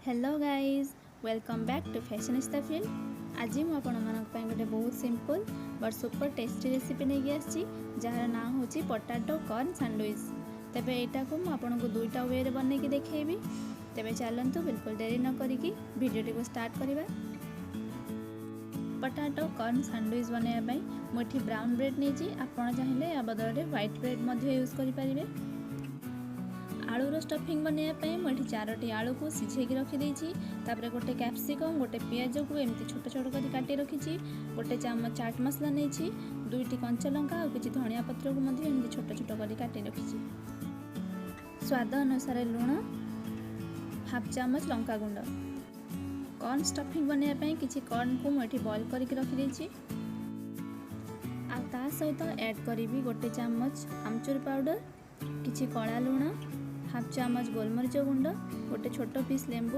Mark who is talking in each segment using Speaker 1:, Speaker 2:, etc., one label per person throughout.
Speaker 1: Hello guys welcome back to fashionista field. आज मुझे गोटे बहुत simple but super tasty recipe नहीं आसी जार ना हूँ पोटाटो कॉर्न सैंडविच। तेबे एटा को मुझे दुईटा वे रे बन के देखी। तेबे चलतु बिल्कुल देरी न करी वीडियो को स्टार्ट करवा। पोटाटो कॉर्न सैंडविच बनवाई मुझे ब्राउन ब्रेड नहीं आपड़ चाहिए या बदल व्हाइट ब्रेड यूज करें। आलूर स्टफिंग बनवाई मुझे 4टी आलू को सिझेक रखीदे। गोटे कैप्सिकम गोटे पियाज को एमती छोट छोट कर काटी रखी। गोटे चामच चाट मसला नहीं 2टी कंचा लंका और किसी धनिया पत्र को एमती छोट छोट कर काटी रखी। स्वाद अनुसार लुण, हाफ चामच लंका गुंड। कॉर्न स्टफिंग बनवाई किसी कॉर्न को मुझे बॉइल करके रखीदे। ता सहित ऐड करी गोटे चामच आमचूर पाउडर, किसी कला लुण, हाफ चामच गोलमरीच गुंड, गोटे छोट पीस लेंबू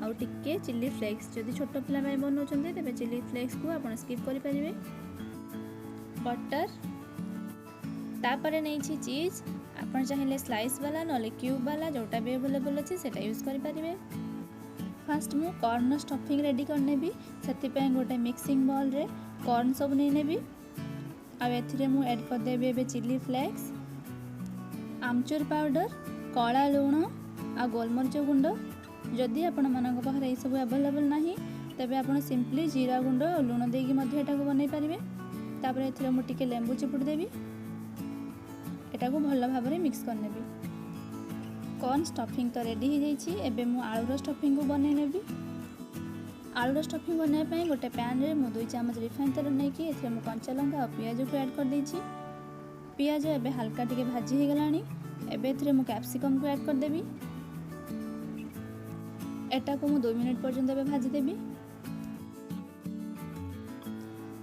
Speaker 1: आउ टिके चिली फ्लेक्स। जदि छोट पिला बनाऊँ तेज चिली फ्लेक्स को आप स्किप करें। बटर तापर नहीं चीज आप चाहिए स्लाइस वाला ना क्यूब वाला जोटा भी अवेलेबल अच्छे से यूज करें। फास्ट मु कॉर्न स्टफिंग रेडी करने से गोटे मिक्सिंग बॉल रे कॉर्न सब नहीं नेबी। आउ मु ऐड करदेवी एबे चिली फ्लेक्स, आमचूर पाउडर, कला लुण आ गोलमरीच गुंड। जदि आपण मानक पाखरे सब अवेलेबल नाही तबे आपण सिंपली जीरा गुंड और लुण देकी मध्ये एटा को बनै परिबे। तापर एथिरे मु टिके लेंबू चिपुड़ देबी। एटा को भल भाव में मिक्स कर नेबी। कॉर्न स्टफिंग तो रेडी हो जाइछि। एबे मु आलूर स्टफिंग को बनै नेबी। आलूर स्टफिंग बनवाई पई गोटे पैन रे मु 2 चामच रिफाइन तेल नै कि एथिरे मु कंचा लंका और पियाज को ऐड कर देछि। पियाज एबे हल्का टिके भाजी हो गलानी। एबे एथिरे मु कैप्सिकम को ऐड कर देबी। एटा को मु 2 मिनट पर्यंत एबे भाजी देबी।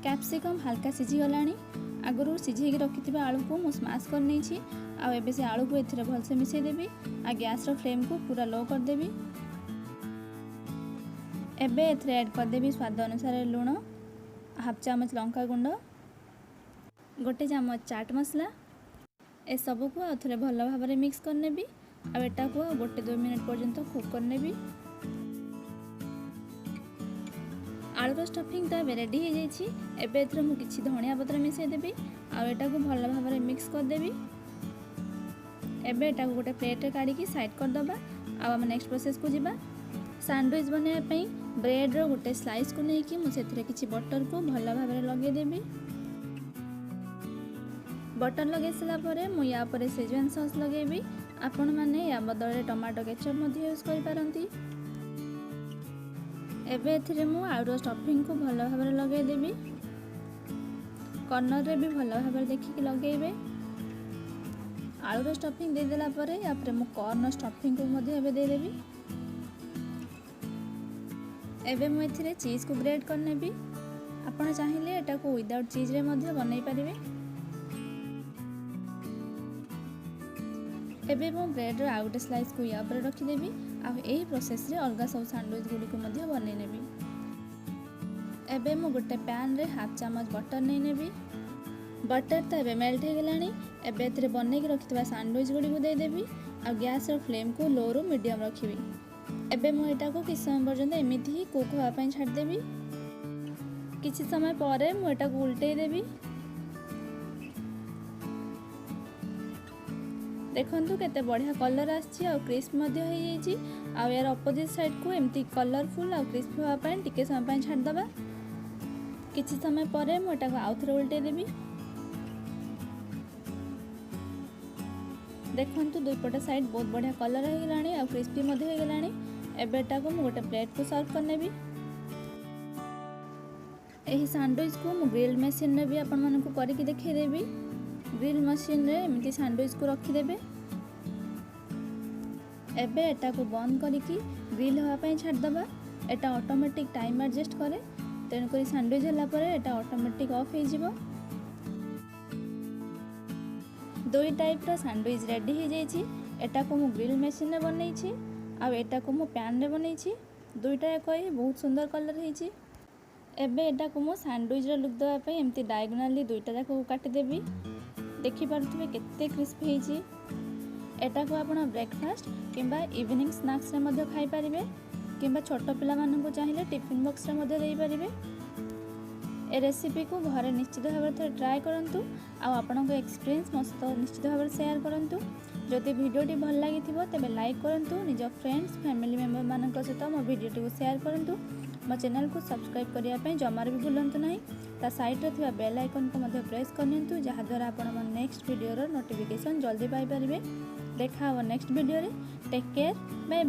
Speaker 1: कैप्सिकम हल्का सिझी गलानी। आगरू सिझेक रखिथिबा आलू को मु स्मैश कर नेछि। आ एबे से आलू को एथिरे भल से मिसै देबी। आ गैस रो फ्लेम को पूरा लो कर देबी। एबे एथिरे ऐड कर देबी स्वाद अनुसार लुण, हाफ चामच लंका गुंड, गोटे चामच चाट मसला। ए सब को आउथरे भल भाव में मिक्स कर नेबी। आ एटा को गोटे 2 मिनट पर्यंत कुक कर नेबी। आलूर स्टफिंग तो एबे रेडी हो जाइछि। एबे एथरे मु किछि धनिया पत्र मिसै देबी। आ एटा को भल भाव में मिक्स कर देबी। एबे एटा को गोटे प्लेट रे काढी की साइड कर दबा। आ हम नेक्स्ट प्रोसेस को जिबा। सैंडविच बनवाई पई ब्रेड रो गोटे स्लाइस को नै कि मु सेथरे किछि बटर को भल भाव में लगे देबी। बटर लगे सारा परे मु या परे सेजवान सॉस लगेबी। आपण माने या बदले टमाटो केचप मध्ये यूज करि पारंती। एबे एथिरे मु आलूर स्टफिंग को भल भाव में लगे देबी। कॉर्नर रे भी भल भाव में देखि कि लगेबे। आलूर स्टफिंग दे देला परे या परे मु कॉर्न स्टफिंग को मध्ये एबे दे देबी। एबे मु एथिरे चीज को ग्रेट कर नेबी। आपण चाहिए एटा को विदाउट चीज रे मध्ये बनै परिबे। एबे मु ब्रेड रो आउट स्लाइस को या पर रखिदेबी। आ एही प्रोसेस रे अलगा सब सैंडविच गुडी को मध्ये बनै नेबी। एबे मु गोटे पैन रे हाफ चामच बटर नै नेबी। बटर तो एबे मेल्ट हो गलानी। एबे एथिरे बनै के रखितबा सैंडविच गुडी को दे देबी। आ गैस रो फ्लेम को लो रो मीडियम रखिबी। एबे मु एटा को किछ समय पर्यंत एमिति ही कुक होआ पई छाड़ देबी। किछि समय परे मु एटा को उल्टै देबी। देखंतु केते बढ़िया कलर आछि और क्रिस्प मध्ये हो जाइछि। आ यार अपोजिट साइड को एमती कलरफुल और क्रिस्प होआ पई टिके समय पई छाड़ दबा। किछि समय परे मु एटा को आउथरे उल्टै देबी। देखंतु दुई पट साइड बहुत बढ़िया कलर हो गलानी और क्रिस्पी मध्ये हो गलानी। एबे एटा को मु गोटे प्लेट को सर्व कर नेबी। एही सैंडविच को मु ग्रिल मशीन रे भी आपण मानन को करी देखै देबी। ग्रिल मशीन रे एमती सैंडविच को रखी देबे। एबे एटा को बंद करिकी ग्रिल होआ पई छाड़ दबा। एटा ऑटोमेटिक टाइम एडजस्ट करे तेन करी सैंडविच हला परे एटा ऑटोमेटिक ऑफ हो जिवो। दुई टाइप रो सैंडविच रेडी हो जाइछि। एटा को मु ग्रिल मशीन रे बनै छी आ एटा को मु पैन रे बनै छी। दुईटा एक ही बहुत सुंदर कलर होइछि। एबे एटा को मु सैंडविच रो लुक देबा पई एमती डायगोनली दुईटा जाक को काटि देबी। देखि पारुथबे केते क्रिस्पी होइछि। एटा को आपण ब्रेकफास्ट किंबा इवनिंग स्नैक्स रे मध्य खाई पारिबे। किंबा छोट पिला मानकु चाहिए टिफिन बॉक्स रे मध्य देई परिबे। ए रेसिपी को घरे निश्चित भाव थे ट्राए करंतु आ आपनक एक्सपीरियंस मस्त निश्चित भाव शेयर करंतु। जदि वीडियोटी भल लगी तेबे लाइक करंतु, निज फ्रेंड्स फैमिली मेंबर मानक सहित मो वीडियोटी को शेयर करंतु। मो चैनल को सब्सक्राइब करिया पे जमार भी भूलंतु नहीं। ता साइड रे थिबा बेल आइकन को मध्य प्रेस करनियंतु, जहा द्वारा आपण मन नेक्स्ट वीडियो रो नोटिफिकेशन जल्दी पाई परिबे। देखा हो नेक्स्ट वीडियो रे। Take care, bye.